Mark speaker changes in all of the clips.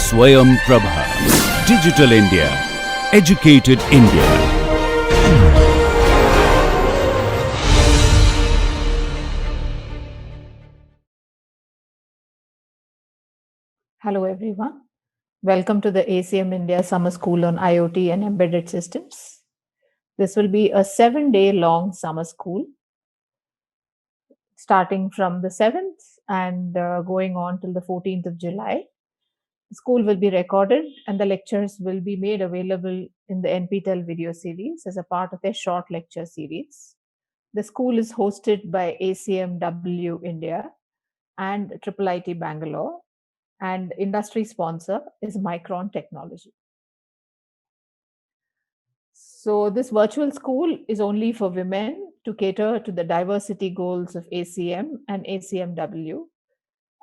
Speaker 1: Swayam Prabha. Digital India. Educated India.
Speaker 2: Hello everyone. Welcome to the ACM India Summer School on IoT and Embedded Systems. This will be a 7-day long summer school starting from the 7th and going on till the 14th of July. The school will be recorded and the lectures will be made available in the NPTEL video series as a part of their short lecture series. The school is hosted by ACMW India and IIT Bangalore, and industry sponsor is Micron Technology. So this virtual school is only for women to cater to the diversity goals of ACM and ACMW.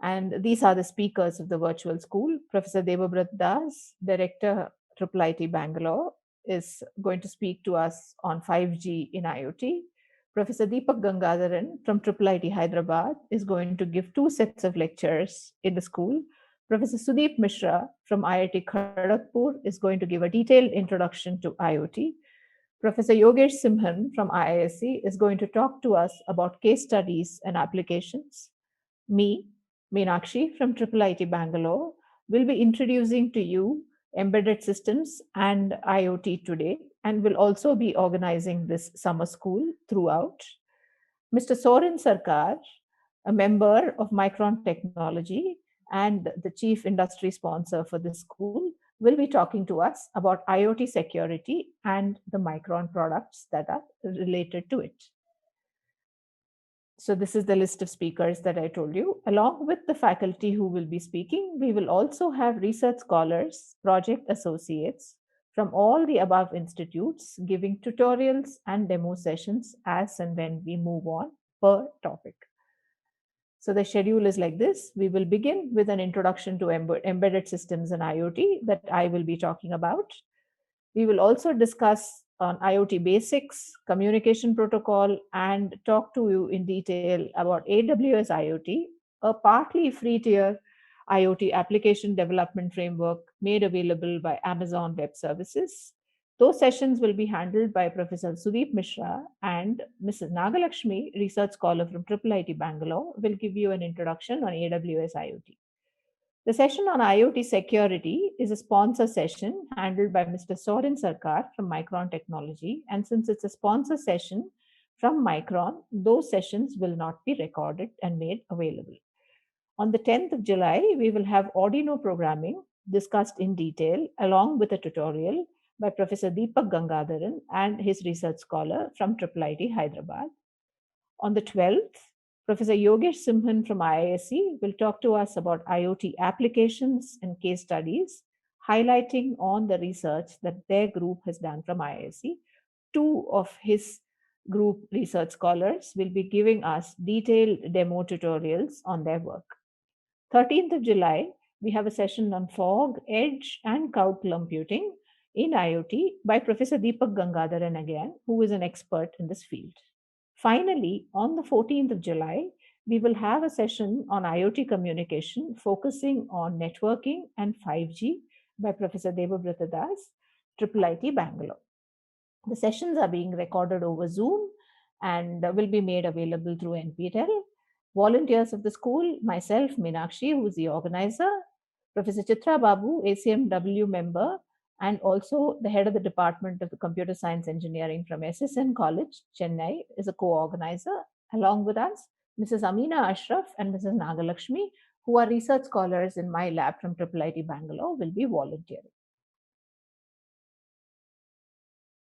Speaker 2: And these are the speakers of the virtual school. Professor Devabrat Das, Director, IIT Bangalore, is going to speak to us on 5G in IoT. Professor Deepak Gangadharan from IIT Hyderabad is going to give 2 sets of lectures in the school. Professor Sudeep Mishra from IIT Kharagpur is going to give a detailed introduction to IoT. Professor Yogesh Simhan from IISc is going to talk to us about case studies and applications. Me, Meenakshi from IIT Bangalore, will be introducing to you embedded systems and IoT today, and will also be organizing this summer school throughout. Mr. Soren Sarkar, a member of Micron Technology and the chief industry sponsor for this school, will be talking to us about IoT security and the Micron products that are related to it. So this is the list of speakers that I told you. Along with the faculty who will be speaking, we will also have research scholars, project associates from all the above institutes giving tutorials and demo sessions as and when we move on per topic. So the schedule is like this. We will begin with an introduction to embedded systems and IoT that I will be talking about. We will also discuss on IoT basics, communication protocol, and talk to you in detail about AWS IoT, a partly free tier IoT application development framework made available by Amazon Web Services. Those sessions will be handled by Professor Sudeep Mishra, and Mrs. Nagalakshmi, research scholar from IIT Bangalore, will give you an introduction on AWS IoT. The session on IoT security is a sponsor session handled by Mr. Soren Sarkar from Micron Technology. And since it's a sponsor session from Micron, those sessions will not be recorded and made available. On the 10th of July, we will have Arduino programming discussed in detail along with a tutorial by Professor Deepak Gangadharan and his research scholar from IIT Hyderabad. On the 12th, Professor Yogesh Simhan from IISc will talk to us about IoT applications and case studies, highlighting on the research that their group has done from IISc. 2 of his group research scholars will be giving us detailed demo tutorials on their work. 13th of July, we have a session on fog, edge, and cloud computing in IoT by Professor Deepak Gangadharan again, who is an expert in this field. Finally, on the 14th of July, we will have a session on IoT communication focusing on networking and 5G by Professor Debabrata Das, IIT Bangalore. The sessions are being recorded over Zoom and will be made available through NPTEL. Volunteers of the school, myself, Meenakshi, who is the organizer, Professor Chitra Babu, ACMW member, and also the head of the Department of the Computer Science Engineering from SSN College, Chennai, is a co-organizer. Along with us, Mrs. Amina Ashraf and Mrs. Nagalakshmi, who are research scholars in my lab from IIT Bangalore, will be volunteering.